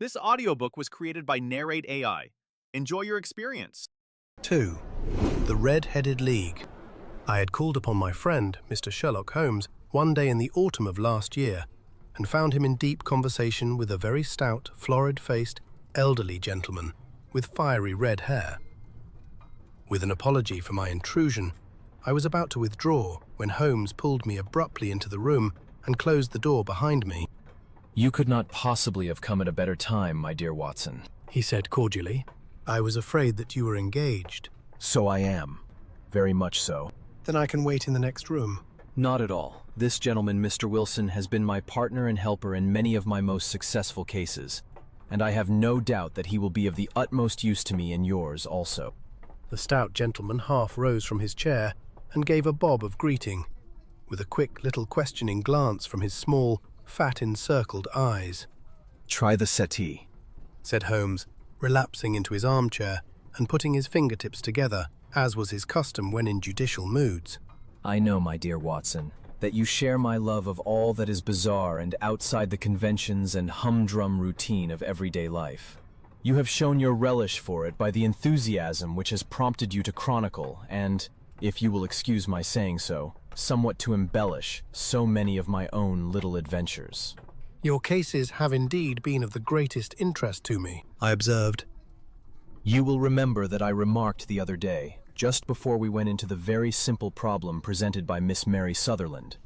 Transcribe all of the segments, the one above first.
This audiobook was created by Narrate AI. Enjoy your experience. 2. The Red-Headed League. I had called upon my friend, Mr. Sherlock Holmes, one day in the autumn of last year, and found him in deep conversation with a very stout, florid-faced, elderly gentleman with fiery red hair. With an apology for my intrusion, I was about to withdraw when Holmes pulled me abruptly into the room and closed the door behind me. "You could not possibly have come at a better time, my dear Watson," he said cordially. "I was afraid that you were engaged." "So I am. Very much so." "Then I can wait in the next room." "Not at all. This gentleman, Mr. Wilson, has been my partner and helper in many of my most successful cases, and I have no doubt that he will be of the utmost use to me in yours also." The stout gentleman half rose from his chair and gave a bob of greeting, with a quick little questioning glance from his small, fat encircled eyes. "Try the settee," said Holmes, relapsing into his armchair and putting his fingertips together, as was his custom when in judicial moods. "I know, my dear Watson, that you share my love of all that is bizarre and outside the conventions and humdrum routine of everyday life. You have shown your relish for it by the enthusiasm which has prompted you to chronicle and, if you will excuse my saying so, somewhat to embellish so many of my own little adventures." "Your cases have indeed been of the greatest interest to me," I observed. "You will remember that I remarked the other day, just before we went into the very simple problem presented by Miss Mary Sutherland,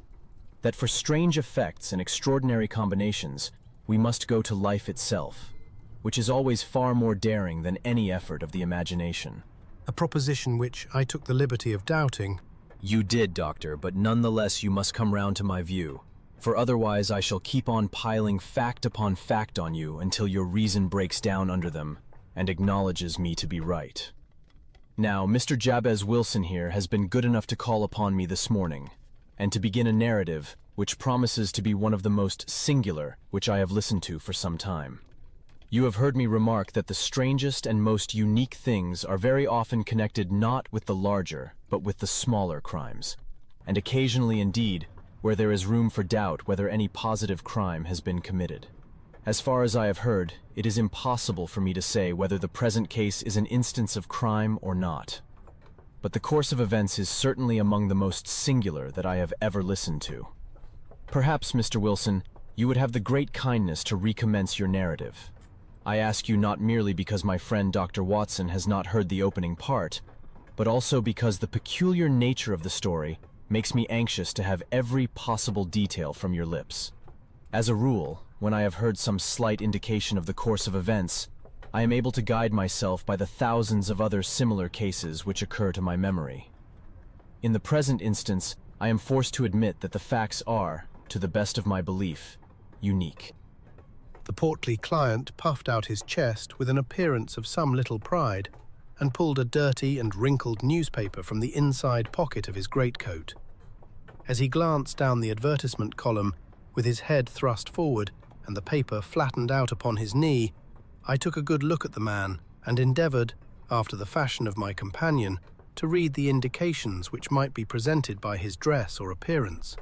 that for strange effects and extraordinary combinations, we must go to life itself, which is always far more daring than any effort of the imagination." A proposition which I took the liberty of doubting. "You did, Doctor, but nonetheless you must come round to my view, for otherwise I shall keep on piling fact upon fact on you until your reason breaks down under them and acknowledges me to be right. Now, Mr. Jabez Wilson here has been good enough to call upon me this morning, and to begin a narrative which promises to be one of the most singular which I have listened to for some time. You have heard me remark that the strangest and most unique things are very often connected not with the larger, but with the smaller crimes, and occasionally indeed where there is room for doubt whether any positive crime has been committed. As far as I have heard, it is impossible for me to say whether the present case is an instance of crime or not. But the course of events is certainly among the most singular that I have ever listened to. Perhaps, Mr. Wilson, you would have the great kindness to recommence your narrative. I ask you not merely because my friend Dr. Watson has not heard the opening part, but also because the peculiar nature of the story makes me anxious to have every possible detail from your lips. As a rule, when I have heard some slight indication of the course of events, I am able to guide myself by the thousands of other similar cases which occur to my memory. In the present instance, I am forced to admit that the facts are, to the best of my belief, unique." The portly client puffed out his chest with an appearance of some little pride, and pulled a dirty and wrinkled newspaper from the inside pocket of his greatcoat. As he glanced down the advertisement column, with his head thrust forward and the paper flattened out upon his knee, I took a good look at the man and endeavoured, after the fashion of my companion, to read the indications which might be presented by his dress or appearance.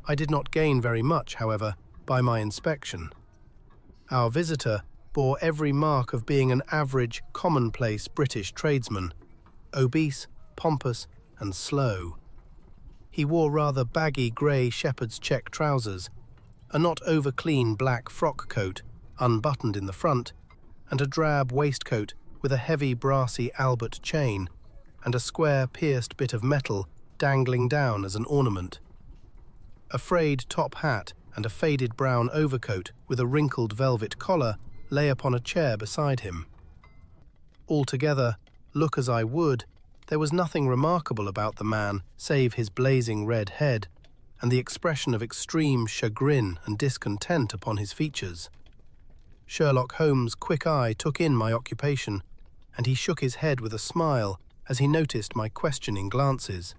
I did not gain very much, however, by my inspection. Our visitor bore every mark of being an average, commonplace British tradesman, obese, pompous, and slow. He wore rather baggy grey shepherd's check trousers, a not over-clean black frock coat, unbuttoned in the front, and a drab waistcoat with a heavy brassy Albert chain, and a square pierced bit of metal dangling down as an ornament. A frayed top hat and a faded brown overcoat with a wrinkled velvet collar lay upon a chair beside him. Altogether, look as I would, there was nothing remarkable about the man save his blazing red head and the expression of extreme chagrin and discontent upon his features. Sherlock Holmes' quick eye took in my occupation, and he shook his head with a smile as he noticed my questioning glances.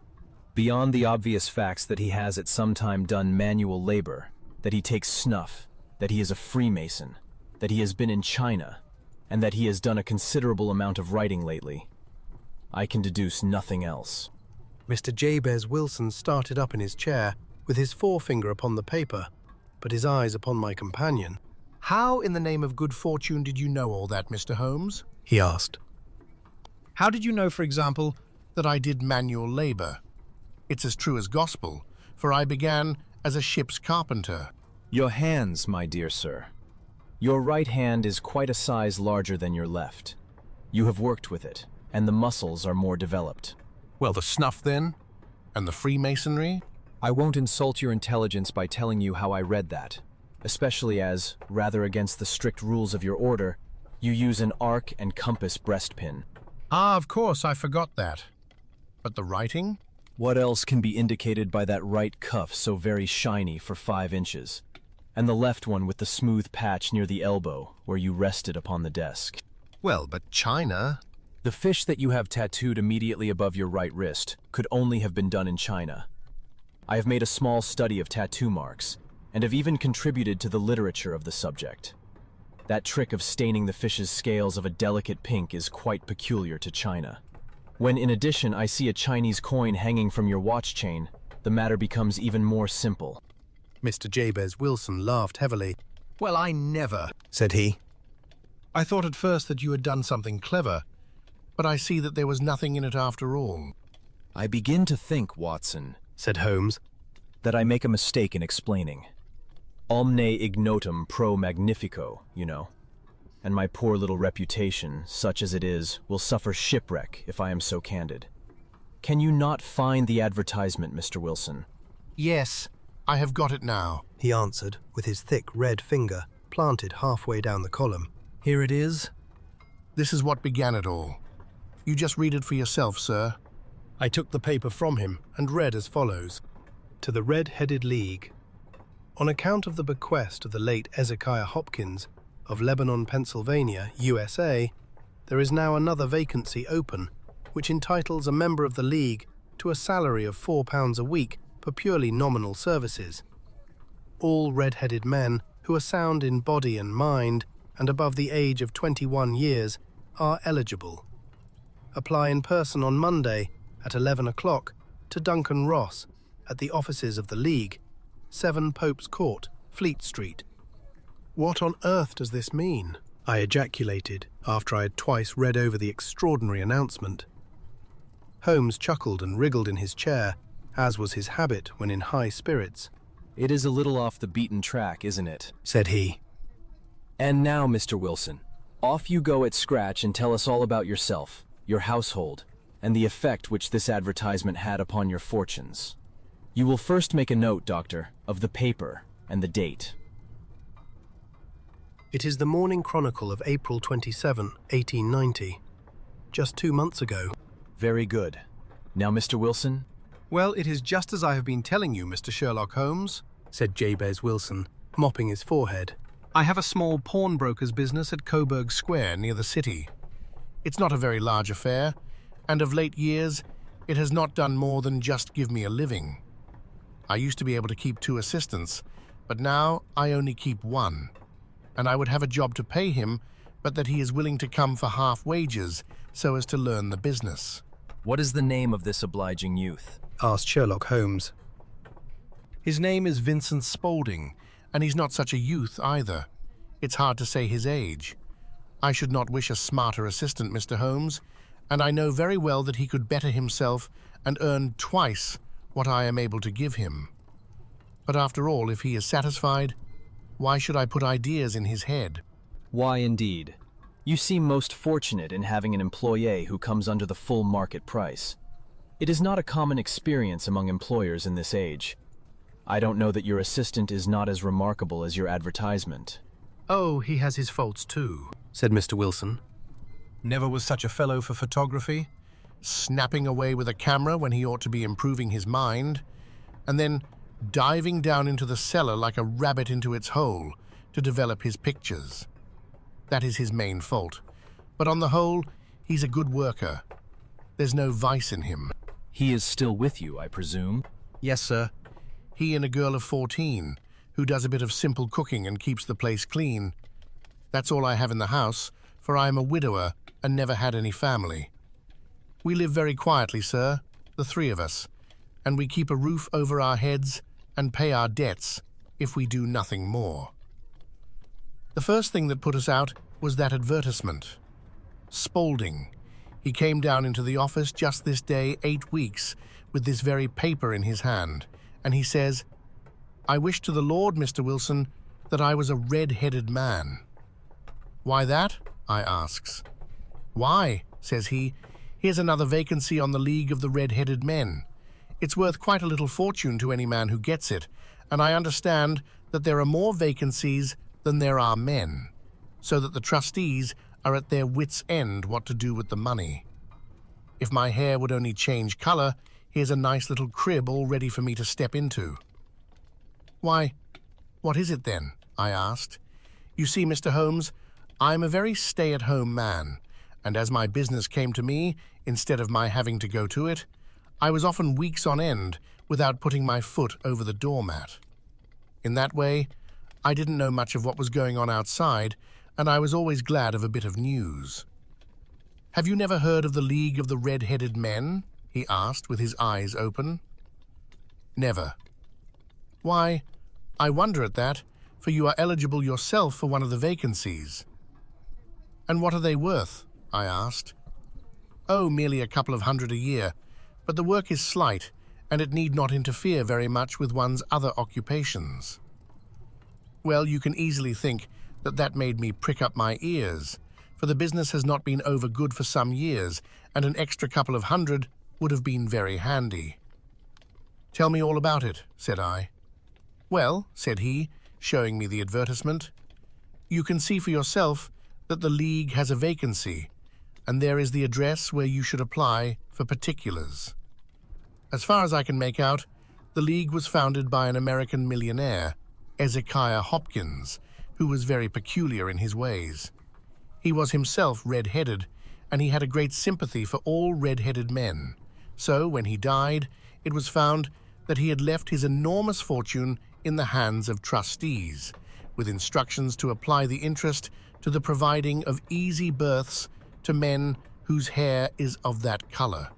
"Beyond the obvious facts that he has at some time done manual labor, that he takes snuff, that he is a Freemason, that he has been in China, and that he has done a considerable amount of writing lately, I can deduce nothing else." Mr. Jabez Wilson started up in his chair, with his forefinger upon the paper, but his eyes upon my companion. How in the name of good fortune did you know all that, Mr. Holmes? He asked. How did you know, for example, that I did manual labor? It's as true as gospel, for I began as a ship's carpenter. Your hands, my dear sir. Your right hand is quite a size larger than your left. You have worked with it, and the muscles are more developed. Well, the snuff then? And the Freemasonry? I won't insult your intelligence by telling you how I read that, especially as, rather against the strict rules of your order, you use an arc and compass breastpin. Ah, of course, I forgot that. But the writing? What else can be indicated by that right cuff so very shiny for 5 inches, and the left one with the smooth patch near the elbow where you rested upon the desk? Well, but China... The fish that you have tattooed immediately above your right wrist could only have been done in China. I have made a small study of tattoo marks, and have even contributed to the literature of the subject. That trick of staining the fish's scales of a delicate pink is quite peculiar to China. When in addition I see a Chinese coin hanging from your watch chain, the matter becomes even more simple. Mr. Jabez Wilson laughed heavily. Well, I never, said he. I thought at first that you had done something clever, but I see that there was nothing in it after all. I begin to think, Watson, said Holmes, that I make a mistake in explaining. Omne ignotum pro magnifico, you know. And my poor little reputation, such as it is, will suffer shipwreck if I am so candid. Can you not find the advertisement, Mr. Wilson? Yes, I have got it now, he answered, with his thick red finger planted halfway down the column. Here it is. This is what began it all. You just read it for yourself, sir. I took the paper from him and read as follows. To the Red-Headed League. On account of the bequest of the late Ezekiah Hopkins of Lebanon, Pennsylvania, USA, there is now another vacancy open, which entitles a member of the League to a salary of £4 a week for purely nominal services. All red-headed men who are sound in body and mind and above the age of 21 years are eligible. Apply in person on Monday at 11 o'clock to Duncan Ross at the offices of the League, 7 Pope's Court, Fleet Street. What on earth does this mean? I ejaculated after I had twice read over the extraordinary announcement. Holmes chuckled and wriggled in his chair, as was his habit when in high spirits. It is a little off the beaten track, isn't it? Said he. And now, Mr. Wilson, off you go at scratch and tell us all about yourself, your household, and the effect which this advertisement had upon your fortunes. You will first make a note, Doctor, of the paper and the date. It is the Morning Chronicle of April 27, 1890. Just 2 months ago. Very good. Now, Mr. Wilson? Well, it is just as I have been telling you, Mr. Sherlock Holmes, said Jabez Wilson, mopping his forehead. I have a small pawnbroker's business at Coburg Square near the city. It's not a very large affair, and of late years, it has not done more than just give me a living. I used to be able to keep 2 assistants, but now I only keep 1. And I would have a job to pay him, but that he is willing to come for half wages so as to learn the business. What is the name of this obliging youth? Asked Sherlock Holmes. His name is Vincent Spaulding, and he's not such a youth either. It's hard to say his age. I should not wish a smarter assistant, Mr. Holmes, and I know very well that he could better himself and earn twice what I am able to give him. But after all, if he is satisfied, why should I put ideas in his head? Why, indeed. You seem most fortunate in having an employee who comes under the full market price. It is not a common experience among employers in this age. I don't know that your assistant is not as remarkable as your advertisement. Oh, he has his faults too, said Mr. Wilson. Never was such a fellow for photography, snapping away with a camera when he ought to be improving his mind, and then diving down into the cellar like a rabbit into its hole to develop his pictures. That is his main fault. But on the whole, he's a good worker. There's no vice in him. He is still with you, I presume? Yes, sir. He and a girl of 14, who does a bit of simple cooking and keeps the place clean. That's all I have in the house, for I am a widower and never had any family. We live very quietly, sir, the 3 of us, and we keep a roof over our heads and pay our debts if we do nothing more. The first thing that put us out was that advertisement. Spaulding. He came down into the office just this day 8 weeks with this very paper in his hand, and he says, "I wish to the Lord, Mr. Wilson, that I was a red-headed man." "Why that?" I asks. "Why," says he, "here's another vacancy on the League of the Red-Headed Men. It's worth quite a little fortune to any man who gets it, and I understand that there are more vacancies than there are men, so that the trustees are at their wits' end what to do with the money. If my hair would only change color, here's a nice little crib all ready for me to step into." "Why, what is it then?" I asked. "You see, Mr. Holmes, I'm a very stay-at-home man, and as my business came to me, instead of my having to go to it, I was often weeks on end without putting my foot over the doormat. In that way, I didn't know much of what was going on outside, and I was always glad of a bit of news." "Have you never heard of the League of the Red-Headed Men?" he asked with his eyes open. "Never." "Why, I wonder at that, for you are eligible yourself for one of the vacancies." "And what are they worth?" I asked. "Oh, merely a couple of hundred a year, but the work is slight, and it need not interfere very much with one's other occupations." Well, you can easily think that that made me prick up my ears, for the business has not been over good for some years, and an extra couple of hundred would have been very handy. "Tell me all about it," said I. "Well," said he, showing me the advertisement, "you can see for yourself that the League has a vacancy, and there is the address where you should apply for particulars. As far as I can make out, the League was founded by an American millionaire, Ezekiah Hopkins, who was very peculiar in his ways. He was himself red-headed, and he had a great sympathy for all red-headed men. So, when he died, it was found that he had left his enormous fortune in the hands of trustees, with instructions to apply the interest to the providing of easy berths to men whose hair is of that color.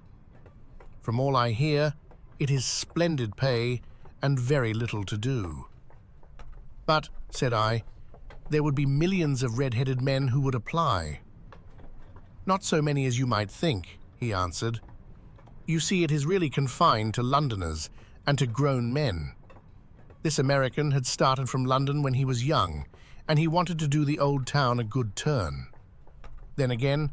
From all I hear, it is splendid pay and very little to do." "But," said I, "there would be millions of red-headed men who would apply." "Not so many as you might think," he answered. "You see, it is really confined to Londoners and to grown men. This American had started from London when he was young, and he wanted to do the old town a good turn. Then again,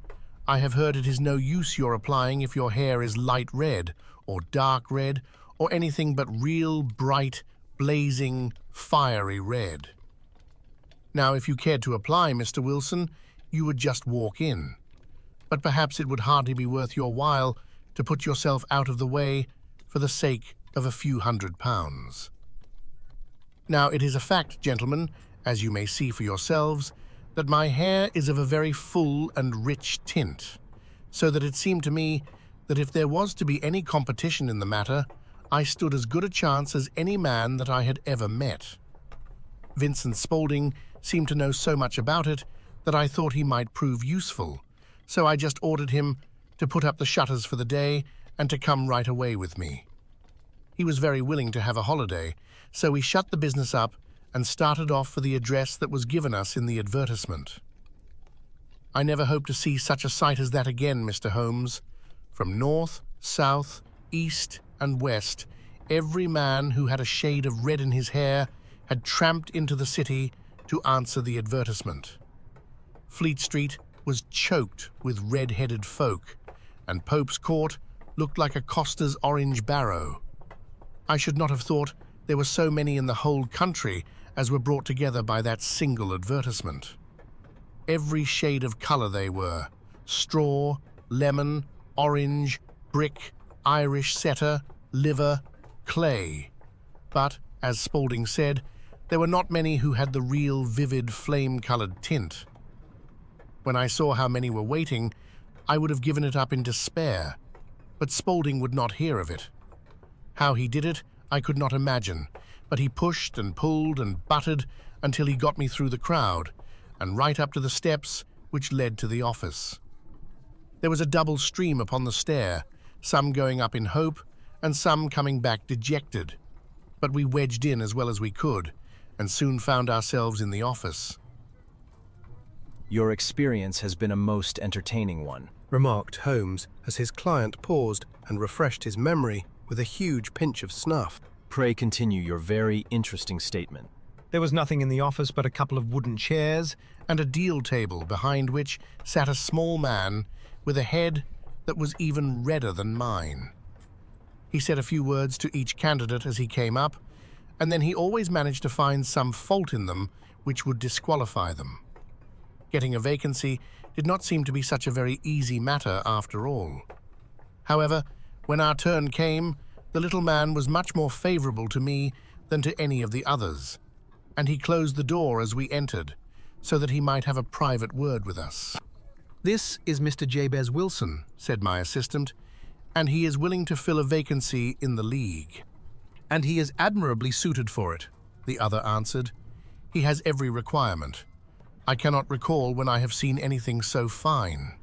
I have heard it is no use your applying if your hair is light red, or dark red, or anything but real bright, blazing, fiery red. Now, if you cared to apply, Mr. Wilson, you would just walk in. But perhaps it would hardly be worth your while to put yourself out of the way for the sake of a few £100. Now, it is a fact, gentlemen, as you may see for yourselves, that my hair is of a very full and rich tint, so that it seemed to me that if there was to be any competition in the matter, I stood as good a chance as any man that I had ever met. Vincent Spaulding seemed to know so much about it that I thought he might prove useful, so I just ordered him to put up the shutters for the day and to come right away with me. He was very willing to have a holiday, so we shut the business up and started off for the address that was given us in the advertisement. I never hope to see such a sight as that again, Mr. Holmes. From north, south, east, and west, every man who had a shade of red in his hair had tramped into the city to answer the advertisement. Fleet Street was choked with red-headed folk, and Pope's Court looked like a coster's orange barrow. I should not have thought there were so many in the whole country as were brought together by that single advertisement. Every shade of colour they were: straw, lemon, orange, brick, Irish setter, liver, clay. But, as Spaulding said, there were not many who had the real vivid flame-coloured tint. When I saw how many were waiting, I would have given it up in despair, but Spaulding would not hear of it. How he did it, I could not imagine, but he pushed and pulled and butted until he got me through the crowd, and right up to the steps which led to the office. There was a double stream upon the stair, some going up in hope, and some coming back dejected, but we wedged in as well as we could, and soon found ourselves in the office. Your experience has been a most entertaining one, remarked Holmes as his client paused and refreshed his memory with a huge pinch of snuff. Pray continue your very interesting statement. There was nothing in the office but a couple of wooden chairs and a deal table behind which sat a small man with a head that was even redder than mine. He said a few words to each candidate as he came up, and then he always managed to find some fault in them which would disqualify them. Getting a vacancy did not seem to be such a very easy matter after all. However, when our turn came, the little man was much more favorable to me than to any of the others, and he closed the door as we entered, so that he might have a private word with us. "This is Mr. Jabez Wilson," said my assistant, "and he is willing to fill a vacancy in the League." "And he is admirably suited for it," the other answered. "He has every requirement. I cannot recall when I have seen anything so fine."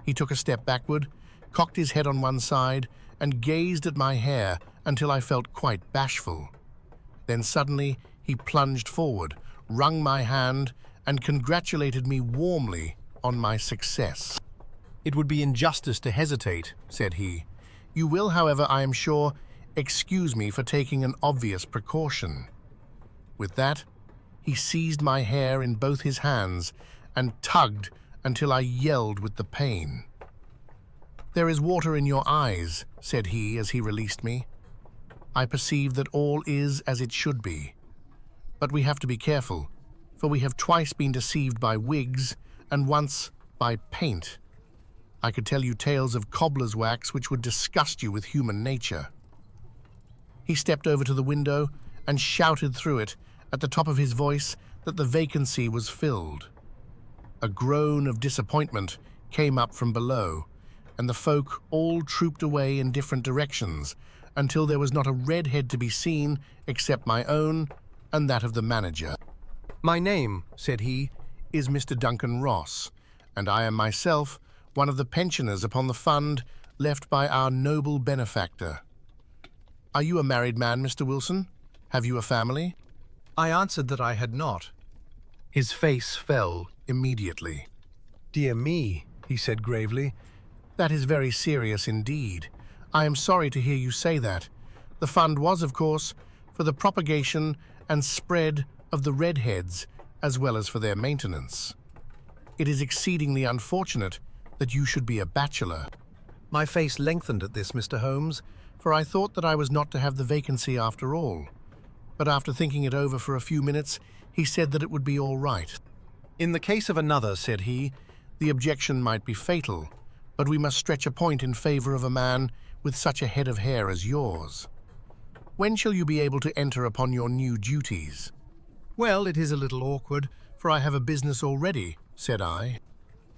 He took a step backward, cocked his head on one side, and gazed at my hair until I felt quite bashful. Then suddenly he plunged forward, wrung my hand, and congratulated me warmly on my success. "It would be injustice to hesitate," said he. "You will, however, I am sure, excuse me for taking an obvious precaution." With that, he seized my hair in both his hands and tugged until I yelled with the pain. "There is water in your eyes," said he as he released me. "I perceive that all is as it should be. But we have to be careful, for we have twice been deceived by wigs and once by paint. I could tell you tales of cobbler's wax which would disgust you with human nature." He stepped over to the window and shouted through it at the top of his voice that the vacancy was filled. A groan of disappointment came up from below, and the folk all trooped away in different directions until there was not a red head to be seen except my own and that of the manager. "My name," said he, "is Mr. Duncan Ross, and I am myself one of the pensioners upon the fund left by our noble benefactor. Are you a married man, Mr. Wilson? Have you a family?" I answered that I had not. His face fell immediately. "Dear me," he said gravely, "that is very serious indeed. I am sorry to hear you say that. The fund was, of course, for the propagation and spread of the redheads, as well as for their maintenance. It is exceedingly unfortunate that you should be a bachelor." My face lengthened at this, Mr. Holmes, for I thought that I was not to have the vacancy after all. But after thinking it over for a few minutes, he said that it would be all right. "In the case of another," said he, "the objection might be fatal, but we must stretch a point in favor of a man with such a head of hair as yours. When shall you be able to enter upon your new duties?" "Well, it is a little awkward, for I have a business already," said I.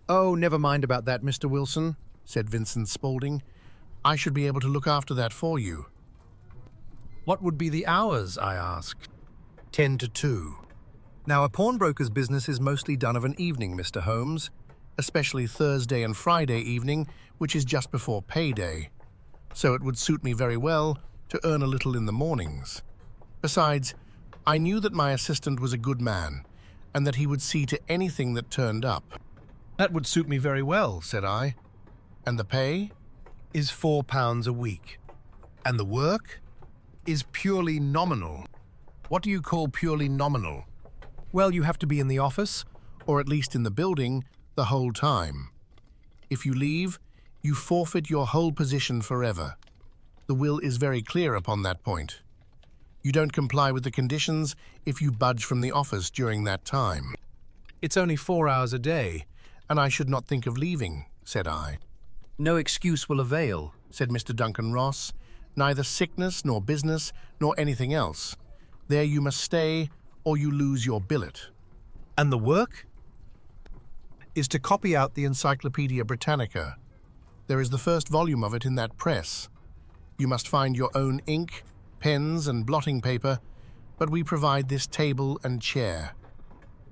"Oh, never mind about that, Mr. Wilson," said Vincent Spaulding. "I should be able to look after that for you." "What would be the hours?" I asked. 10 to 2. Now, a pawnbroker's business is mostly done of an evening, Mr. Holmes, especially Thursday and Friday evening, which is just before payday. So it would suit me very well to earn a little in the mornings. Besides, I knew that my assistant was a good man, and that he would see to anything that turned up. "That would suit me very well," said I. "And the pay?" "Is £4 a week." "And the work?" "Is purely nominal." "What do you call purely nominal?" "Well, you have to be in the office, or at least in the building, the whole time. If you leave, you forfeit your whole position forever. The will is very clear upon that point. You don't comply with the conditions if you budge from the office during that time." "It's only 4 hours a day, and I should not think of leaving," said I. "No excuse will avail," said Mr. Duncan Ross. "Neither sickness nor business nor anything else. There you must stay, or you lose your billet." "And the work?" "Is to copy out the Encyclopedia Britannica. There is the first volume of it in that press. You must find your own ink, pens and blotting paper, but we provide this table and chair.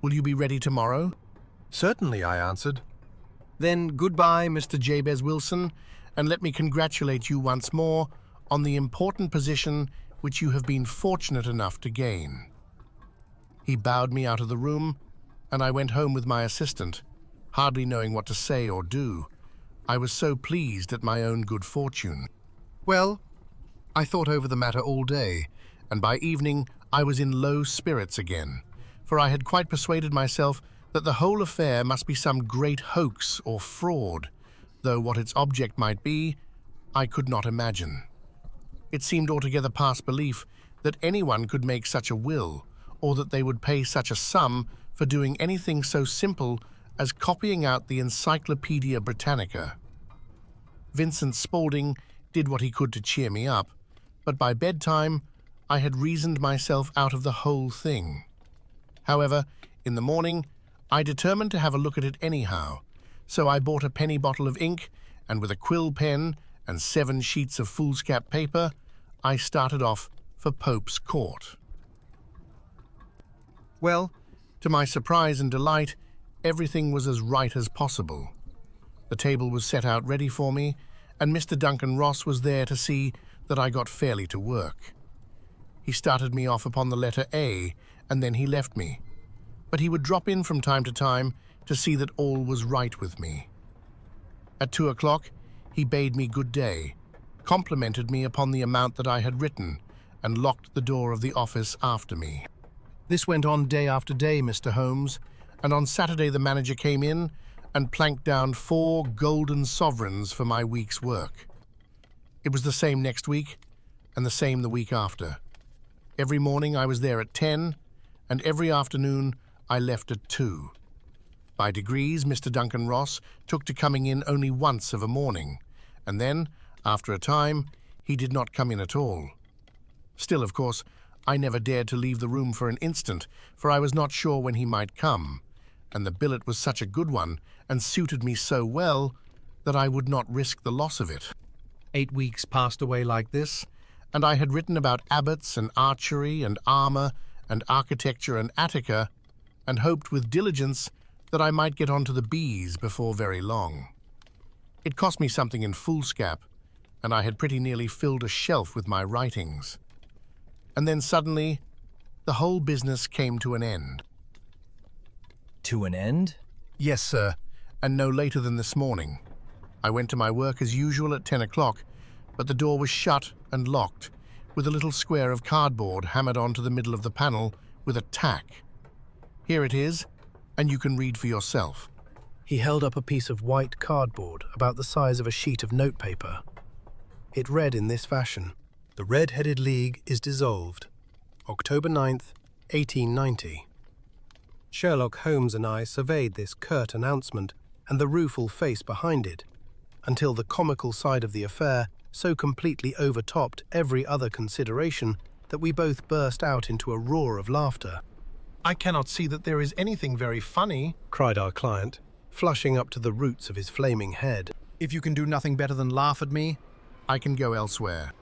Will you be ready tomorrow?" "Certainly," I answered. "Then goodbye, Mr. Jabez Wilson, and let me congratulate you once more on the important position which you have been fortunate enough to gain." He bowed me out of the room, and I went home with my assistant, hardly knowing what to say or do. I was so pleased at my own good fortune. Well, I thought over the matter all day, and by evening I was in low spirits again, for I had quite persuaded myself that the whole affair must be some great hoax or fraud, though what its object might be, I could not imagine. It seemed altogether past belief that anyone could make such a will, or that they would pay such a sum for doing anything so simple as copying out the Encyclopedia Britannica. Vincent Spaulding did what he could to cheer me up, but by bedtime I had reasoned myself out of the whole thing. However, in the morning, I determined to have a look at it anyhow, so I bought a penny bottle of ink, and with a quill pen and 7 sheets of foolscap paper, I started off for Pope's Court. Well, to my surprise and delight, everything was as right as possible. The table was set out ready for me, and Mr. Duncan Ross was there to see that I got fairly to work. He started me off upon the letter A, and then he left me. But he would drop in from time to time to see that all was right with me. At 2 o'clock, he bade me good day, complimented me upon the amount that I had written, and locked the door of the office after me. This went on day after day, Mr. Holmes, and on Saturday the manager came in and planked down 4 golden sovereigns for my week's work. It was the same next week, and the same the week after. Every morning I was there at 10, and every afternoon I left at 2. By degrees, Mr. Duncan Ross took to coming in only once of a morning, and then, after a time, he did not come in at all. Still, of course, I never dared to leave the room for an instant, for I was not sure when he might come, and the billet was such a good one, and suited me so well, that I would not risk the loss of it. 8 weeks passed away like this, and I had written about abbots and archery and armour and architecture and Attica, and hoped with diligence that I might get on to the B's before very long. It cost me something in foolscap, and I had pretty nearly filled a shelf with my writings. And then suddenly, the whole business came to an end. To an end? Yes, sir, and no later than this morning. I went to my work as usual at 10 o'clock, but the door was shut and locked, with a little square of cardboard hammered onto the middle of the panel with a tack. Here it is, and you can read for yourself. He held up a piece of white cardboard about the size of a sheet of notepaper. It read in this fashion: "The Red-Headed League is dissolved. October 9th, 1890. Sherlock Holmes and I surveyed this curt announcement and the rueful face behind it, until the comical side of the affair so completely overtopped every other consideration that we both burst out into a roar of laughter. "I cannot see that there is anything very funny," cried our client, flushing up to the roots of his flaming head. "If you can do nothing better than laugh at me, I can go elsewhere."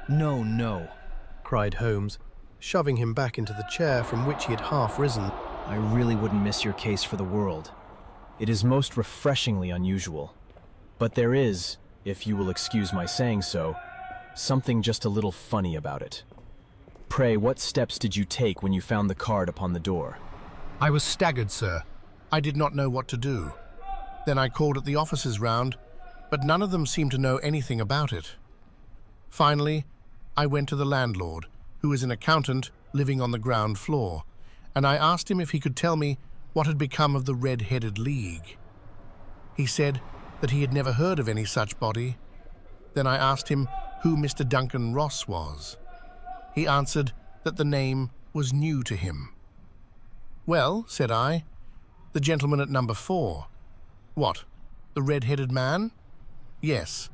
No, no, cried Holmes, shoving him back into the chair from which he had half risen. I really wouldn't miss your case for the world. It is most refreshingly unusual. But there is, if you will excuse my saying so, something just a little funny about it. Pray, what steps did you take when you found the card upon the door? "I was staggered, sir. I did not know what to do. Then I called at the offices round, but none of them seemed to know anything about it. Finally, I went to the landlord, who is an accountant living on the ground floor, and I asked him if he could tell me what had become of the Red-Headed League. He said that he had never heard of any such body. Then I asked him who Mr. Duncan Ross was. He answered that the name was new to him. "Well," said I, "the gentleman at number 4. "What, the red-headed man?" "Yes."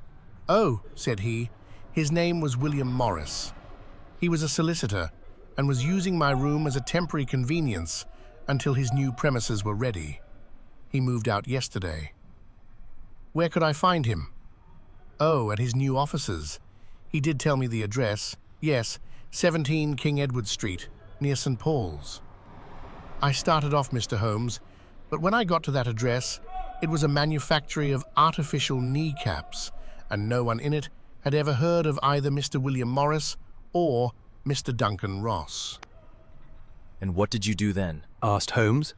"Oh," said he, "his name was William Morris. He was a solicitor, and was using my room as a temporary convenience until his new premises were ready. He moved out yesterday." "Where could I find him?" "Oh, at his new offices. He did tell me the address. Yes, 17 King Edward Street, near St. Paul's." I started off, Mr. Holmes, but when I got to that address, it was a manufactory of artificial kneecaps, and no one in it had ever heard of either Mr. William Morris or Mr. Duncan Ross. And what did you do then? asked Holmes.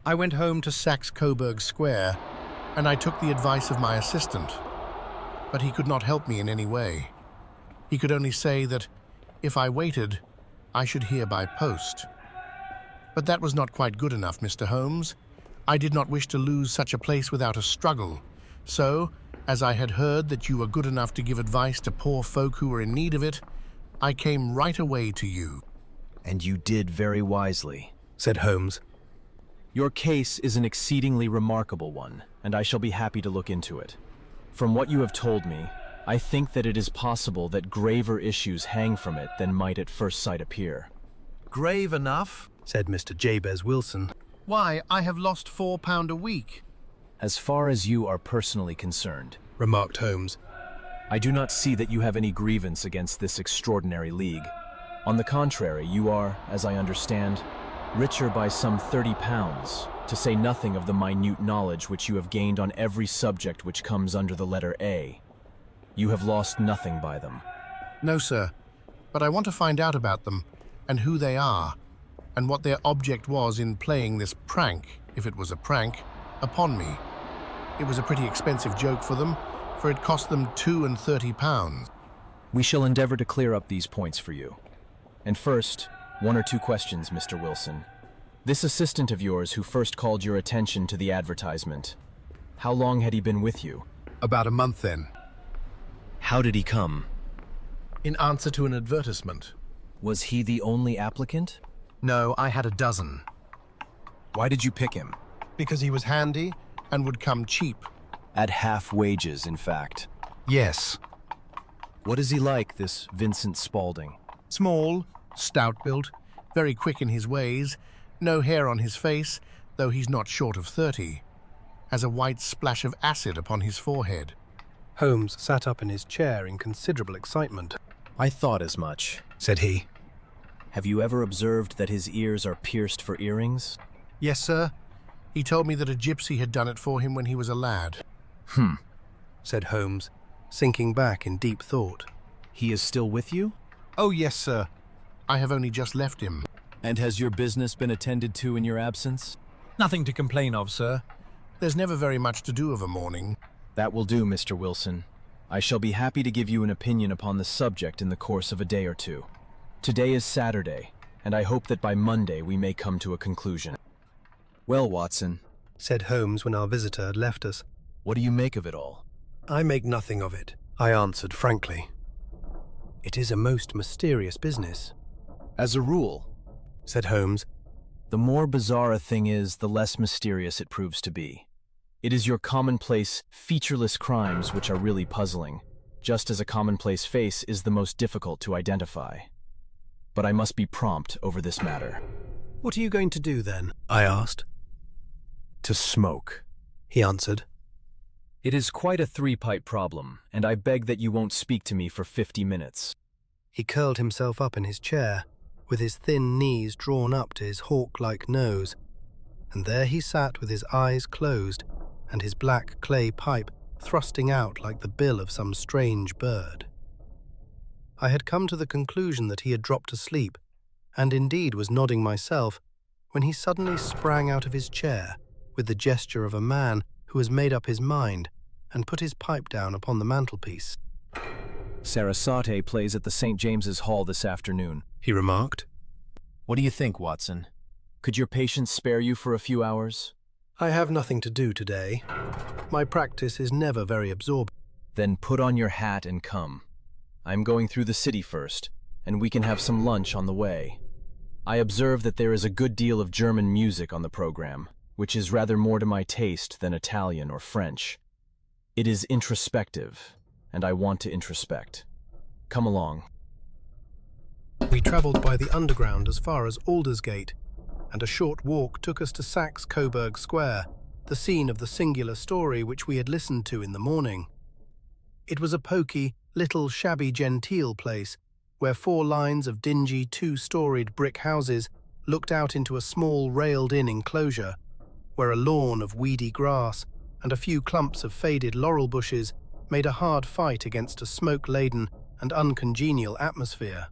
I went home to Saxe-Coburg Square, and I took the advice of my assistant. But he could not help me in any way. He could only say that if I waited, I should hear by post. But that was not quite good enough, Mr. Holmes. I did not wish to lose such a place without a struggle. So, as I had heard that you were good enough to give advice to poor folk who were in need of it, I came right away to you. And you did very wisely, said Holmes. Your case is an exceedingly remarkable one, and I shall be happy to look into it. From what you have told me, I think that it is possible that graver issues hang from it than might at first sight appear. Grave enough? Said Mr. Jabez Wilson. Why, I have lost £4 a week. As far as you are personally concerned, Remarked Holmes. I do not see that you have any grievance against this extraordinary league. On the contrary, you are, as I understand, richer by some £30, to say nothing of the minute knowledge which you have gained on every subject which comes under the letter A. You have lost nothing by them. No, sir, but I want to find out about them, and who they are, and what their object was in playing this prank, if it was a prank, upon me. It was a pretty expensive joke for them, for it cost them £32. We shall endeavor to clear up these points for you. And first, 1 or 2 questions, Mr. Wilson. This assistant of yours who first called your attention to the advertisement, how long had he been with you? About a month then. How did he come? In answer to an advertisement. Was he the only applicant? No, I had a dozen. Why did you pick him? Because he was handy and would come cheap. At half wages, in fact. Yes. What is he like, this Vincent Spaulding? Small, stout-built, very quick in his ways, no hair on his face, though he's not short of 30. Has a white splash of acid upon his forehead. Holmes sat up in his chair in considerable excitement. I thought as much, Said he. Have you ever observed that his ears are pierced for earrings? Yes, sir. He told me that a gypsy had done it for him when he was a lad. Said Holmes, sinking back in deep thought. He is still with you? Oh, yes, sir. I have only just left him. And has your business been attended to in your absence? Nothing to complain of, sir. There's never very much to do of a morning. That will do, Mr. Wilson. I shall be happy to give you an opinion upon the subject in the course of a day or two. Today is Saturday, and I hope that by Monday we may come to a conclusion. Well, Watson, Said Holmes when our visitor had left us. what do you make of it all? I make nothing of it, I answered frankly. It is a most mysterious business, As a rule, said Holmes. the more bizarre a thing is, the less mysterious it proves to be. It is your commonplace, featureless crimes which are really puzzling, just as a commonplace face is the most difficult to identify. But I must be prompt over this matter. What are you going to do then? I asked. To smoke. He answered. It is quite a 3-pipe problem, and I beg that you won't speak to me for 50 minutes. He curled himself up in his chair, with his thin knees drawn up to his hawk-like nose, and there he sat with his eyes closed and his black clay pipe thrusting out like the bill of some strange bird. I had come to the conclusion that he had dropped asleep, and indeed was nodding myself, when he suddenly sprang out of his chair with the gesture of a man who has made up his mind and put his pipe down upon the mantelpiece. Sarasate plays at the St. James's Hall this afternoon, He remarked. What do you think, Watson? Could your patients spare you for a few hours? I have nothing to do today. My practice is never very absorbing. Then put on your hat and come. I'm going through the city first, and we can have some lunch on the way. I observe that there is a good deal of German music on the program, which is rather more to my taste than Italian or French. It is introspective, and I want to introspect. Come along. We travelled by the underground as far as Aldersgate, and a short walk took us to Saxe-Coburg Square, the scene of the singular story which we had listened to in the morning. It was a poky, little shabby genteel place, where 4 lines of dingy 2-storied brick houses looked out into a small railed-in enclosure, where a lawn of weedy grass and a few clumps of faded laurel bushes made a hard fight against a smoke-laden and uncongenial atmosphere.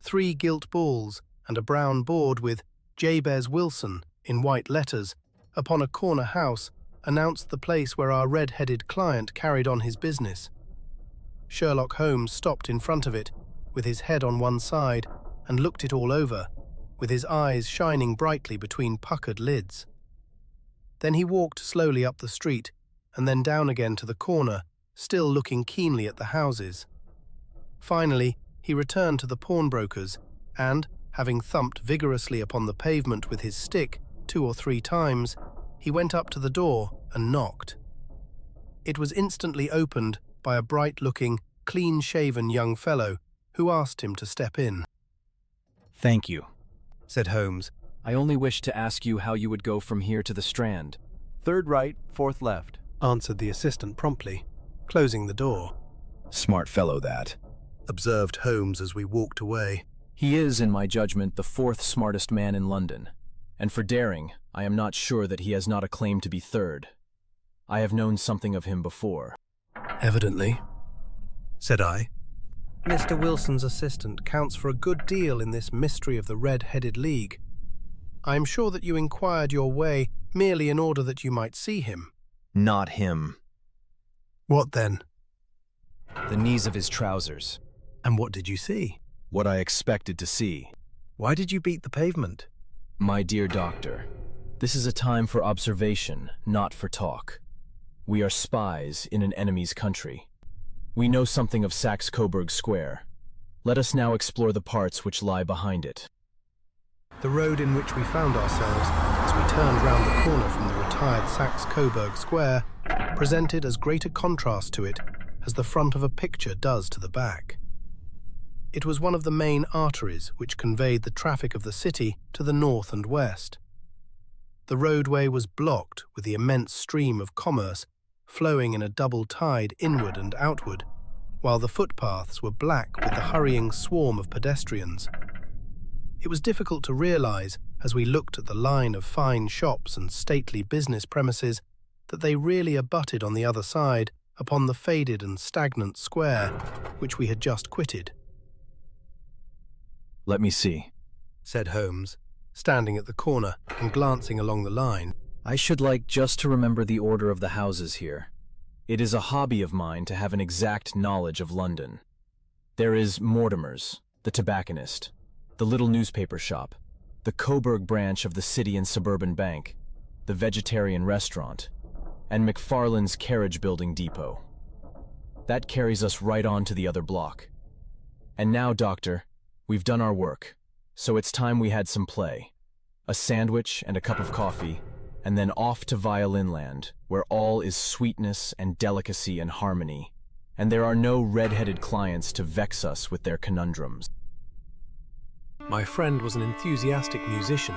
3 gilt balls and a brown board with Jabez Wilson in white letters, upon a corner house, announced the place where our red-headed client carried on his business. Sherlock Holmes stopped in front of it, with his head on one side, and looked it all over, with his eyes shining brightly between puckered lids. Then he walked slowly up the street, and then down again to the corner, still looking keenly at the houses. Finally, he returned to the pawnbroker's, and, having thumped vigorously upon the pavement with his stick 2 or 3 times, he went up to the door and knocked. It was instantly opened by a bright-looking, clean-shaven young fellow who asked him to step in. Thank you, Said Holmes. I only wished to ask you how you would go from here to the Strand. 3rd right, 4th left. Answered the assistant promptly, closing the door. Smart fellow, that. Observed Holmes as we walked away. He is, in my judgment, the 4th smartest man in London, and for daring, I am not sure that he has not a claim to be 3rd. I have known something of him before. Evidently, said I. Mr. Wilson's assistant counts for a good deal in this mystery of the Red-Headed League. I am sure that you inquired your way merely in order that you might see him. Not him. What then? The knees of his trousers. And what did you see? What I expected to see. Why did you beat the pavement? My dear doctor, this is a time for observation, not for talk. We are spies in an enemy's country. We know something of Saxe-Coburg Square. Let us now explore the parts which lie behind it. The road in which we found ourselves, as we turned round the corner from the retired Saxe-Coburg Square, presented as great a contrast to it as the front of a picture does to the back. It was one of the main arteries which conveyed the traffic of the city to the north and west. The roadway was blocked with the immense stream of commerce flowing in a double tide inward and outward, while the footpaths were black with the hurrying swarm of pedestrians. It was difficult to realize, as we looked at the line of fine shops and stately business premises, that they really abutted on the other side upon the faded and stagnant square which we had just quitted. Let me see, said Holmes, standing at the corner and glancing along the line. I should like just to remember the order of the houses here. It is a hobby of mine to have an exact knowledge of London. There is Mortimer's, the tobacconist, the little newspaper shop, the Coburg branch of the City and Suburban Bank, the vegetarian restaurant, and McFarlane's carriage building depot. That carries us right on to the other block. And now, Doctor, we've done our work, so it's time we had some play. A sandwich and a cup of coffee, and then off to Violin Land, where all is sweetness and delicacy and harmony, and there are no red-headed clients to vex us with their conundrums. My friend was an enthusiastic musician,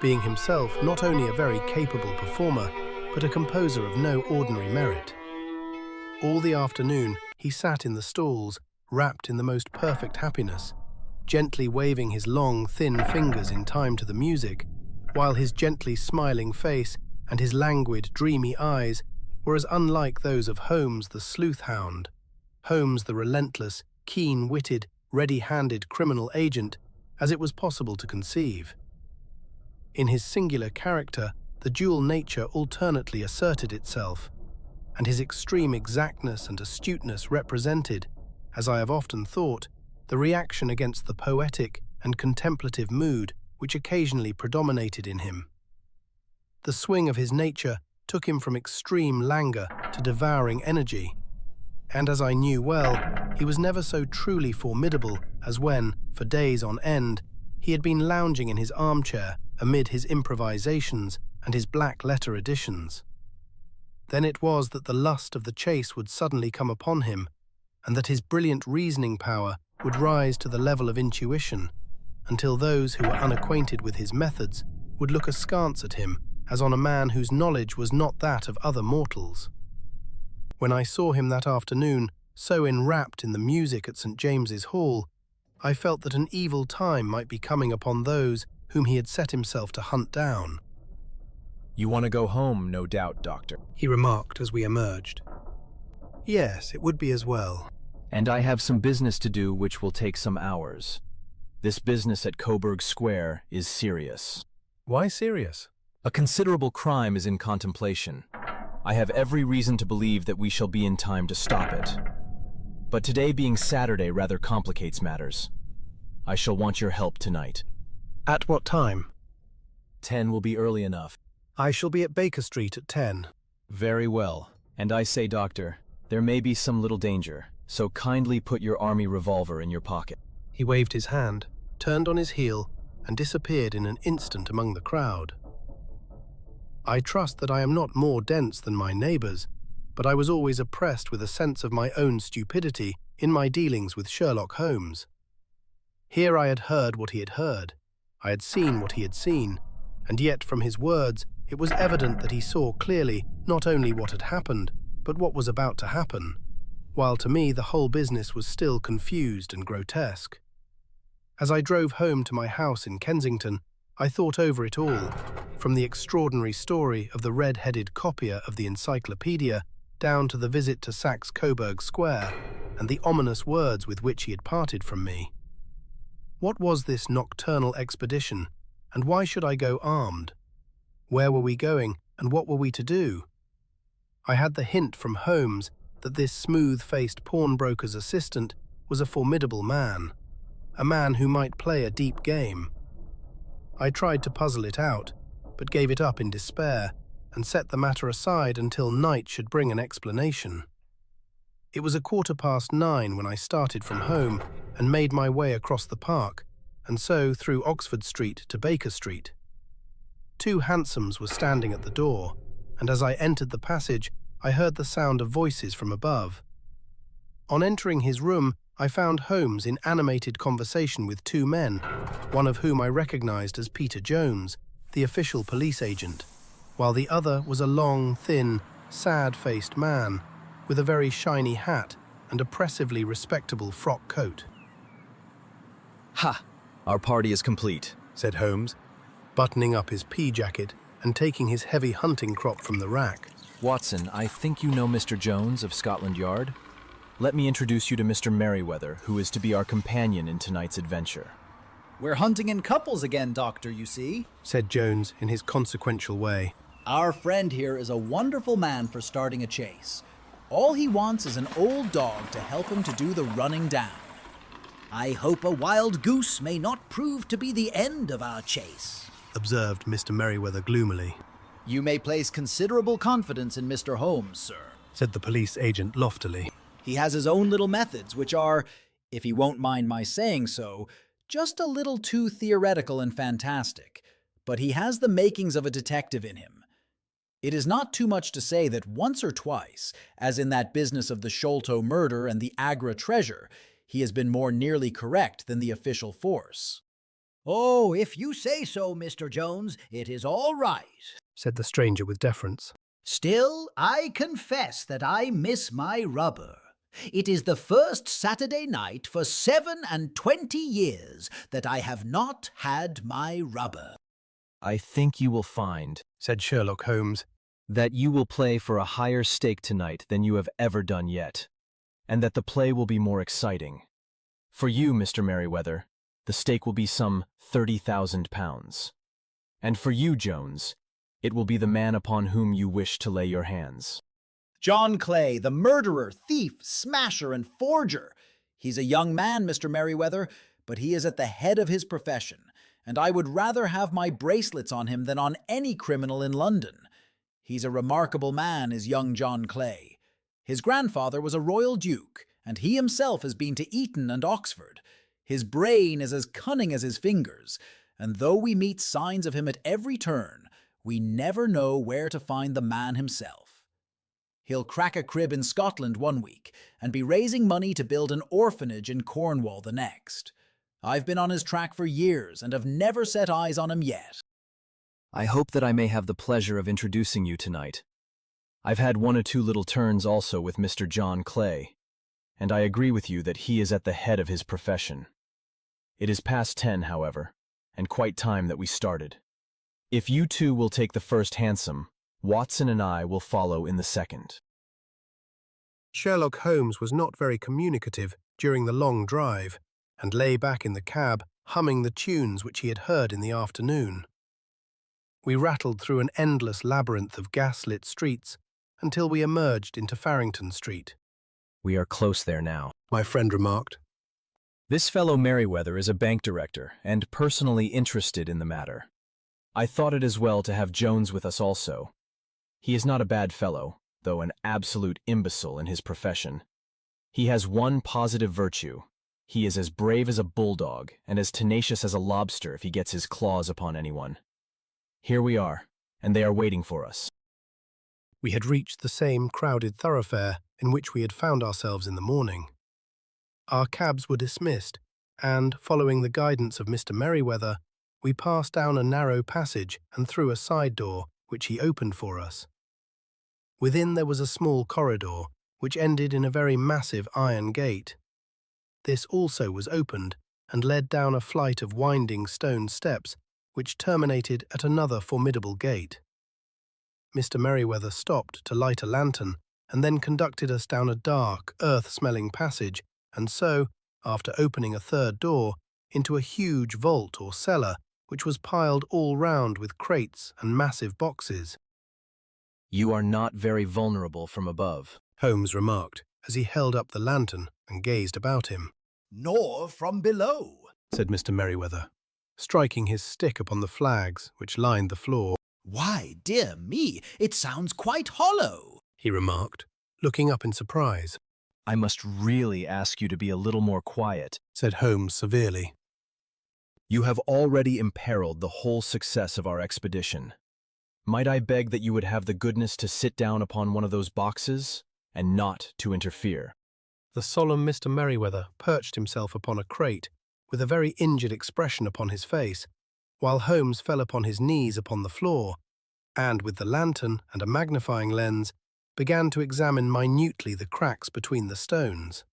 being himself not only a very capable performer, but a composer of no ordinary merit. All the afternoon he sat in the stalls, wrapped in the most perfect happiness, gently waving his long, thin fingers in time to the music, while his gently smiling face and his languid, dreamy eyes were as unlike those of Holmes the sleuth-hound, Holmes the relentless, keen-witted, ready-handed criminal agent, as it was possible to conceive. In his singular character, the dual nature alternately asserted itself, and his extreme exactness and astuteness represented, as I have often thought, the reaction against the poetic and contemplative mood which occasionally predominated in him. The swing of his nature took him from extreme languor to devouring energy, and as I knew well, he was never so truly formidable as when, for days on end, he had been lounging in his armchair amid his improvisations and his black-letter editions. Then it was that the lust of the chase would suddenly come upon him, and that his brilliant reasoning power would rise to the level of intuition, until those who were unacquainted with his methods would look askance at him as on a man whose knowledge was not that of other mortals. When I saw him that afternoon, so enwrapped in the music at St. James's Hall, I felt that an evil time might be coming upon those whom he had set himself to hunt down. You want to go home, no doubt, Doctor, he remarked as we emerged. Yes, it would be as well. And I have some business to do which will take some hours. This business at Coburg Square is serious. Why serious? A considerable crime is in contemplation. I have every reason to believe that we shall be in time to stop it. But today being Saturday rather complicates matters. I shall want your help tonight. At what time? 10 will be early enough. I shall be at Baker Street at 10. Very well. And I say, Doctor, there may be some little danger, so kindly put your army revolver in your pocket. He waved his hand, turned on his heel, and disappeared in an instant among the crowd. I trust that I am not more dense than my neighbours, but I was always oppressed with a sense of my own stupidity in my dealings with Sherlock Holmes. Here I had heard what he had heard, I had seen what he had seen, and yet from his words it was evident that he saw clearly not only what had happened, but what was about to happen, while to me the whole business was still confused and grotesque. As I drove home to my house in Kensington, I thought over it all, from the extraordinary story of the red-headed copier of the encyclopedia down to the visit to Saxe-Coburg Square and the ominous words with which he had parted from me. What was this nocturnal expedition, and why should I go armed? Where were we going, and what were we to do? I had the hint from Holmes that this smooth-faced pawnbroker's assistant was a formidable man, a man who might play a deep game. I tried to puzzle it out, but gave it up in despair and set the matter aside until night should bring an explanation. It was 9:15 when I started from home and made my way across the park, and so through Oxford Street to Baker Street. 2 hansoms were standing at the door, and as I entered the passage, I heard the sound of voices from above. On entering his room, I found Holmes in animated conversation with 2 men, one of whom I recognized as Peter Jones, the official police agent, while the other was a long, thin, sad-faced man with a very shiny hat and oppressively respectable frock coat. Ha! Our party is complete, said Holmes, buttoning up his pea-jacket and taking his heavy hunting crop from the rack. Watson, I think you know Mr. Jones of Scotland Yard. Let me introduce you to Mr. Merriweather, who is to be our companion in tonight's adventure. We're hunting in couples again, Doctor, you see, said Jones in his consequential way. Our friend here is a wonderful man for starting a chase. All he wants is an old dog to help him to do the running down. I hope a wild goose may not prove to be the end of our chase, observed Mr. Merriweather gloomily. You may place considerable confidence in Mr. Holmes, sir, said the police agent loftily. He has his own little methods, which are, if he won't mind my saying so, just a little too theoretical and fantastic, but he has the makings of a detective in him. It is not too much to say that once or twice, as in that business of the Sholto murder and the Agra treasure, he has been more nearly correct than the official force. Oh, if you say so, Mr. Jones, it is all right, said the stranger with deference. Still, I confess that I miss my rubber. It is the first Saturday night for 27 years that I have not had my rubber. I think you will find, said Sherlock Holmes, that you will play for a higher stake tonight than you have ever done yet, and that the play will be more exciting. For you, Mr. Merriweather, the stake will be some £30,000. And for you, Jones, it will be the man upon whom you wish to lay your hands. John Clay, the murderer, thief, smasher, and forger. He's a young man, Mr. Merriweather, but he is at the head of his profession, and I would rather have my bracelets on him than on any criminal in London. He's a remarkable man, is young John Clay. His grandfather was a royal duke, and he himself has been to Eton and Oxford. His brain is as cunning as his fingers, and though we meet signs of him at every turn, we never know where to find the man himself. He'll crack a crib in Scotland one week and be raising money to build an orphanage in Cornwall the next. I've been on his track for years and have never set eyes on him yet. I hope that I may have the pleasure of introducing you tonight. I've had 1 or 2 little turns also with Mr. John Clay, and I agree with you that he is at the head of his profession. It is past 10, however, and quite time that we started. If you two will take the first hansom, Watson and I will follow in the second. Sherlock Holmes was not very communicative during the long drive, and lay back in the cab, humming the tunes which he had heard in the afternoon. We rattled through an endless labyrinth of gas-lit streets until we emerged into Farrington Street. We are close there now. My friend remarked. This fellow Merriweather is a bank director and personally interested in the matter. I thought it as well to have Jones with us also. He is not a bad fellow, though an absolute imbecile in his profession. He has one positive virtue. He is as brave as a bulldog and as tenacious as a lobster if he gets his claws upon anyone. Here we are, and they are waiting for us. We had reached the same crowded thoroughfare in which we had found ourselves in the morning. Our cabs were dismissed, and, following the guidance of Mr. Merriweather, we passed down a narrow passage and through a side door, which he opened for us. Within there was a small corridor, which ended in a very massive iron gate. This also was opened and led down a flight of winding stone steps, which terminated at another formidable gate. Mr. Merriweather stopped to light a lantern and then conducted us down a dark, earth-smelling passage, and so, after opening a third door, into a huge vault or cellar, which was piled all round with crates and massive boxes. You are not very vulnerable from above, Holmes remarked, as he held up the lantern and gazed about him. Nor from below, said Mr. Merriweather, striking his stick upon the flags which lined the floor. Why, dear me, it sounds quite hollow, he remarked, looking up in surprise. I must really ask you to be a little more quiet, said Holmes severely. You have already imperiled the whole success of our expedition. Might I beg that you would have the goodness to sit down upon one of those boxes, and not to interfere? The solemn Mr. Merriweather perched himself upon a crate, with a very injured expression upon his face, while Holmes fell upon his knees upon the floor, and with the lantern and a magnifying lens, began to examine minutely the cracks between the stones.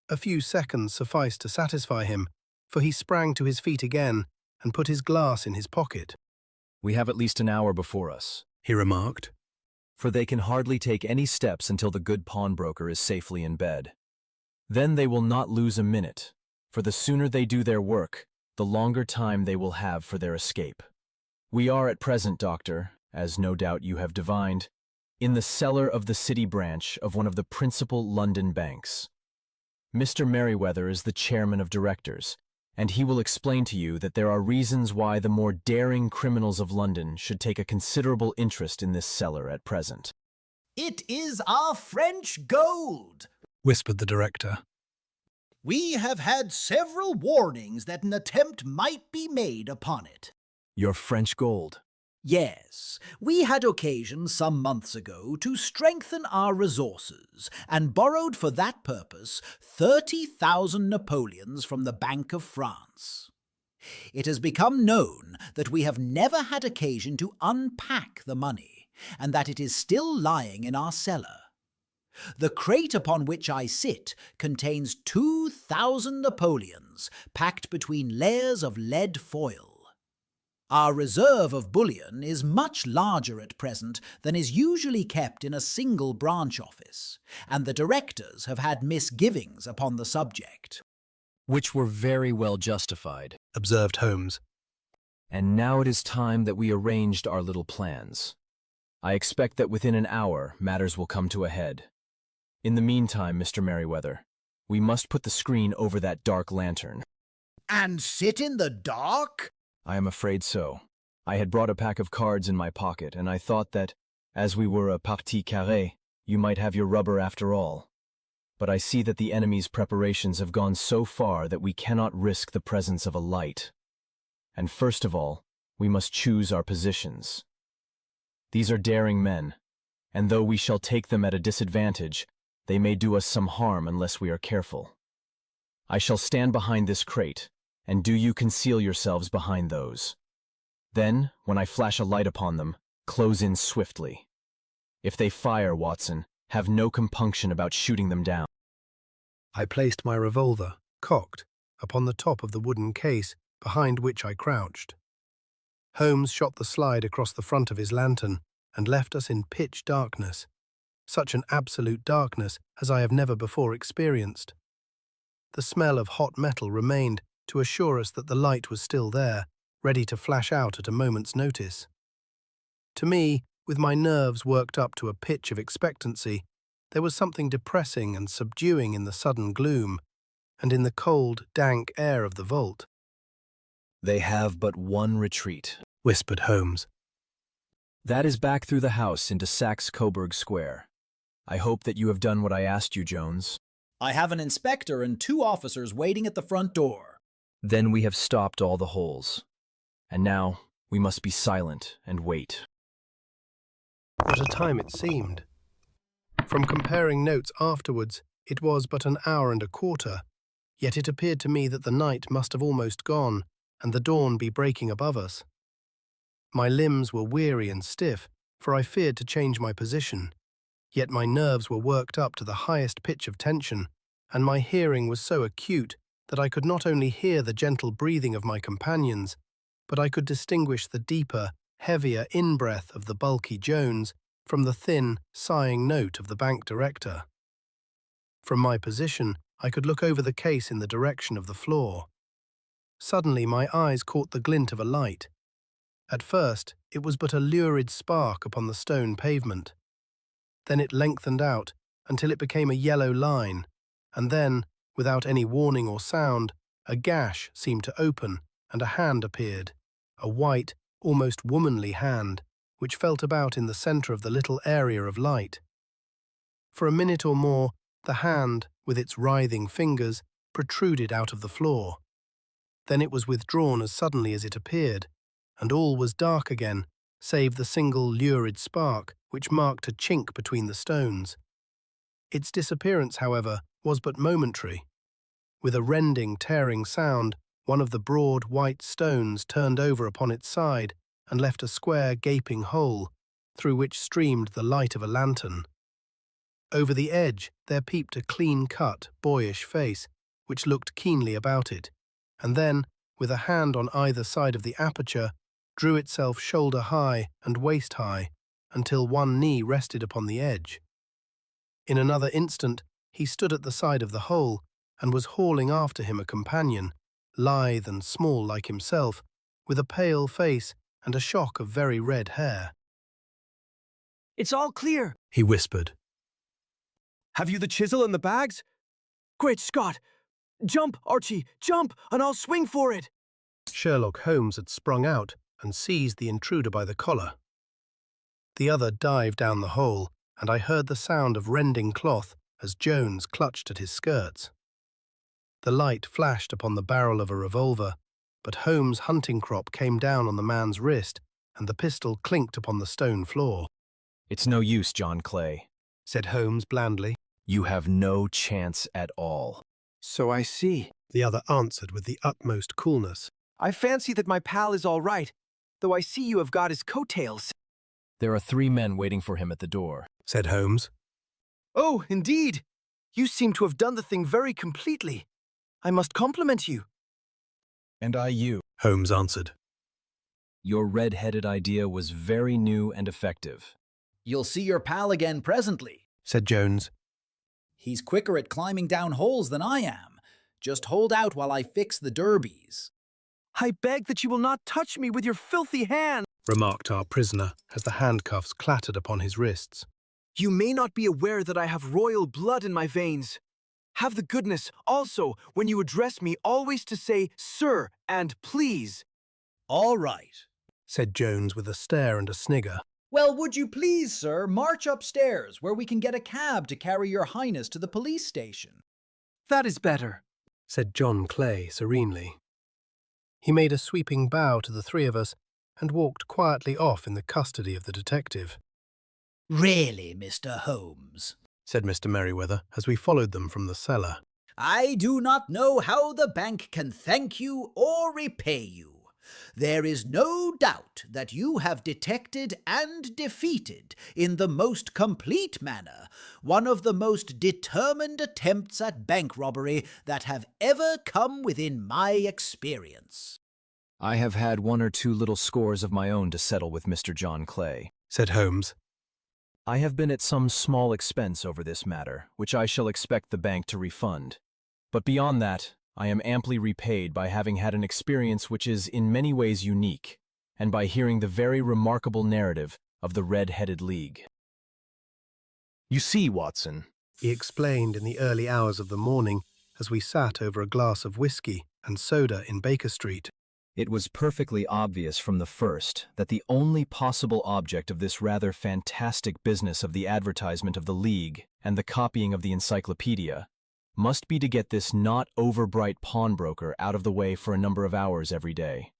A few seconds sufficed to satisfy him, for he sprang to his feet again and put his glass in his pocket. We have at least an hour before us, he remarked, for they can hardly take any steps until the good pawnbroker is safely in bed. Then they will not lose a minute, for the sooner they do their work, the longer time they will have for their escape. We are at present, Doctor, as no doubt you have divined, in the cellar of the city branch of one of the principal London banks. Mr. Merriweather is the chairman of directors, and he will explain to you that there are reasons why the more daring criminals of London should take a considerable interest in this cellar at present. It is our French gold, whispered the director. We have had several warnings that an attempt might be made upon it. Your French gold? Yes, we had occasion some months ago to strengthen our resources and borrowed for that purpose 30,000 Napoleons from the Bank of France. It has become known that we have never had occasion to unpack the money, and that it is still lying in our cellar. The crate upon which I sit contains 2,000 Napoleons packed between layers of lead foil. Our reserve of bullion is much larger at present than is usually kept in a single branch office, and the directors have had misgivings upon the subject. Which were very well justified, observed Holmes. And now it is time that we arranged our little plans. I expect that within an hour matters will come to a head. In the meantime, Mr. Merriweather, we must put the screen over that dark lantern. And sit in the dark? I am afraid so. I had brought a pack of cards in my pocket, and I thought that, as we were a partie carrée, you might have your rubber after all. But I see that the enemy's preparations have gone so far that we cannot risk the presence of a light. And first of all, we must choose our positions. These are daring men, and though we shall take them at a disadvantage, they may do us some harm unless we are careful. I shall stand behind this crate, and do you conceal yourselves behind those. Then, when I flash a light upon them, close in swiftly. If they fire, Watson, have no compunction about shooting them down. I placed my revolver, cocked, upon the top of the wooden case behind which I crouched. Holmes shot the slide across the front of his lantern and left us in pitch darkness, such an absolute darkness as I have never before experienced. The smell of hot metal remained to assure us that the light was still there, ready to flash out at a moment's notice. To me, with my nerves worked up to a pitch of expectancy, there was something depressing and subduing in the sudden gloom, and in the cold, dank air of the vault. They have but one retreat, Whispered Holmes. that is back through the house into Saxe-Coburg Square. I hope that you have done what I asked you, Jones. I have an inspector and 2 officers waiting at the front door. Then we have stopped all the holes. And now we must be silent and wait. What a time it seemed. From comparing notes afterwards, it was but an hour and a quarter, yet it appeared to me that the night must have almost gone, and the dawn be breaking above us. My limbs were weary and stiff, for I feared to change my position, yet my nerves were worked up to the highest pitch of tension, and my hearing was so acute that I could not only hear the gentle breathing of my companions, but I could distinguish the deeper, heavier in-breath of the bulky Jones from the thin, sighing note of the bank director. From my position, I could look over the case in the direction of the floor. Suddenly my eyes caught the glint of a light. At first, it was but a lurid spark upon the stone pavement. Then it lengthened out until it became a yellow line, and then, without any warning or sound, a gash seemed to open and a hand appeared, a white, almost womanly hand, which felt about in the centre of the little area of light. For a minute or more, the hand, with its writhing fingers, protruded out of the floor. Then it was withdrawn as suddenly as it appeared, and all was dark again, save the single lurid spark which marked a chink between the stones. Its disappearance, however, was but momentary. With a rending, tearing sound, one of the broad, white stones turned over upon its side and left a square, gaping hole, through which streamed the light of a lantern. Over the edge there peeped a clean-cut, boyish face, which looked keenly about it, and then, with a hand on either side of the aperture, drew itself shoulder-high and waist-high, until one knee rested upon the edge. In another instant, he stood at the side of the hole, and was hauling after him a companion, lithe and small like himself, with a pale face and a shock of very red hair. It's all clear. He whispered. Have you the chisel and the bags? Great Scott! Jump, Archie, jump, and I'll swing for it! Sherlock Holmes had sprung out and seized the intruder by the collar. The other dived down the hole, and I heard the sound of rending cloth as Jones clutched at his skirts. The light flashed upon the barrel of a revolver, but Holmes' hunting crop came down on the man's wrist, and the pistol clinked upon the stone floor. It's no use, John Clay, Said Holmes blandly. You have no chance at all. So I see. The other answered with the utmost coolness. I fancy that my pal is all right, though I see you have got his coattails. There are 3 men waiting for him at the door. Said Holmes. Oh, indeed. You seem to have done the thing very completely. I must compliment you. And I you. Holmes answered. Your red-headed idea was very new and effective. You'll see your pal again presently. Said Jones. He's quicker at climbing down holes than I am. Just hold out while I fix the derbies. I beg that you will not touch me with your filthy hands. Remarked our prisoner as the handcuffs clattered upon his wrists. You may not be aware that I have royal blood in my veins. Have the goodness, also, when you address me, always to say, sir, and please. All right. Said Jones with a stare and a snigger. Well, would you please, sir, march upstairs where we can get a cab to carry your highness to the police station? That is better. Said John Clay serenely. He made a sweeping bow to the 3 of us and walked quietly off in the custody of the detective. Really, Mr. Holmes, Said Mr. Merriweather as we followed them from the cellar. I do not know how the bank can thank you or repay you. There is no doubt that you have detected and defeated, in the most complete manner, one of the most determined attempts at bank robbery that have ever come within my experience. I have had 1 or 2 little scores of my own to settle with Mr. John Clay. Said Holmes. I have been at some small expense over this matter, which I shall expect the bank to refund. But beyond that, I am amply repaid by having had an experience which is in many ways unique, and by hearing the very remarkable narrative of the Red-Headed League. You see, Watson, he explained in the early hours of the morning as we sat over a glass of whiskey and soda in Baker Street. It was perfectly obvious from the first that the only possible object of this rather fantastic business of the advertisement of the League and the copying of the encyclopedia must be to get this not overbright pawnbroker out of the way for a number of hours every day.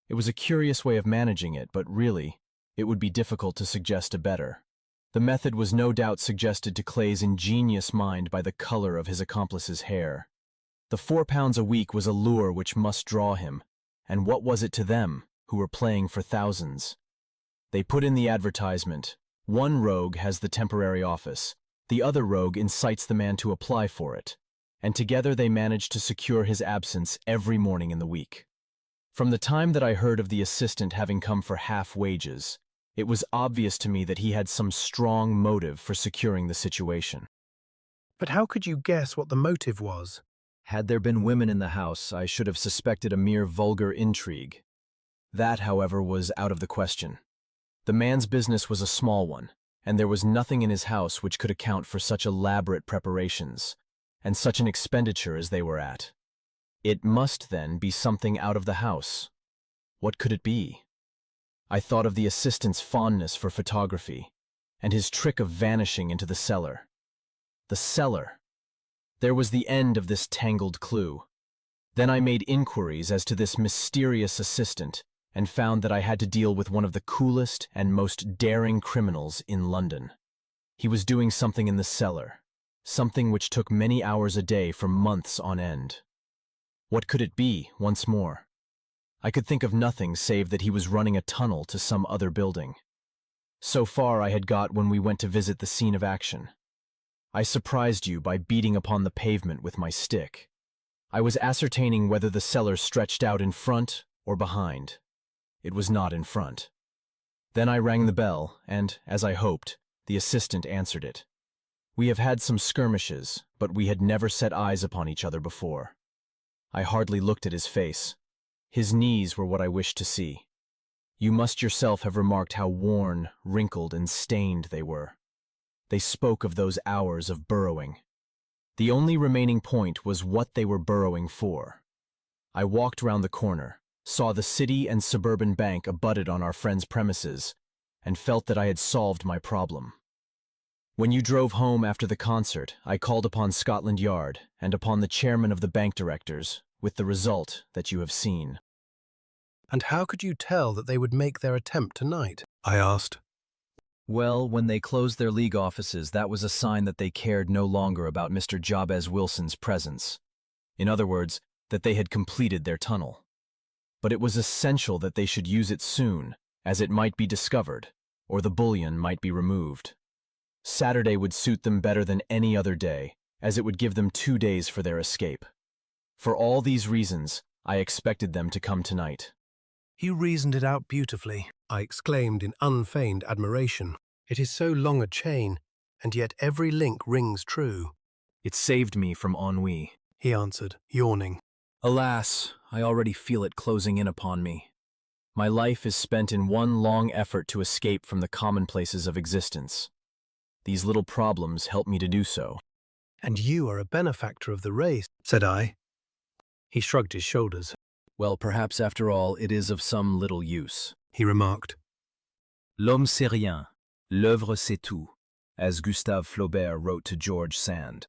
It was a curious way of managing it, but really, it would be difficult to suggest a better. The method was no doubt suggested to Clay's ingenious mind by the color of his accomplice's hair. The £4 a week was a lure which must draw him, and what was it to them, who were playing for thousands? They put in the advertisement. One rogue has the temporary office, the other rogue incites the man to apply for it, and together they managed to secure his absence every morning in the week. From the time that I heard of the assistant having come for half wages, it was obvious to me that he had some strong motive for securing the situation. But how could you guess what the motive was? Had there been women in the house, I should have suspected a mere vulgar intrigue. That, however, was out of the question. The man's business was a small one, and there was nothing in his house which could account for such elaborate preparations, and such an expenditure as they were at. It must, then, be something out of the house. What could it be? I thought of the assistant's fondness for photography, and his trick of vanishing into the cellar. The cellar! There was the end of this tangled clue. Then I made inquiries as to this mysterious assistant, and found that I had to deal with one of the coolest and most daring criminals in London. He was doing something in the cellar, something which took many hours a day for months on end. What could it be, once more? I could think of nothing save that he was running a tunnel to some other building. So far I had got when we went to visit the scene of action. I surprised you by beating upon the pavement with my stick. I was ascertaining whether the cellar stretched out in front or behind. It was not in front. Then I rang the bell, and, as I hoped, the assistant answered it. We have had some skirmishes, but we had never set eyes upon each other before. I hardly looked at his face. His knees were what I wished to see. You must yourself have remarked how worn, wrinkled, and stained they were. They spoke of those hours of burrowing. The only remaining point was what they were burrowing for. I walked round the corner, saw the City and Suburban Bank abutted on our friend's premises, and felt that I had solved my problem. When you drove home after the concert, I called upon Scotland Yard and upon the chairman of the bank directors, with the result that you have seen. And how could you tell that they would make their attempt tonight? I asked. Well, when they closed their league offices, that was a sign that they cared no longer about Mr. Jabez Wilson's presence. In other words, that they had completed their tunnel. But it was essential that they should use it soon, as it might be discovered, or the bullion might be removed. Saturday would suit them better than any other day, as it would give them 2 days for their escape. For all these reasons, I expected them to come tonight. You reasoned it out beautifully, I exclaimed in unfeigned admiration. It is so long a chain, and yet every link rings true. It saved me from ennui, he answered, yawning. Alas, I already feel it closing in upon me. My life is spent in one long effort to escape from the commonplaces of existence. These little problems help me to do so. And you are a benefactor of the race, said I. He shrugged his shoulders. Well, perhaps after all, it is of some little use, he remarked. L'homme c'est rien, l'œuvre c'est tout, as Gustave Flaubert wrote to George Sand.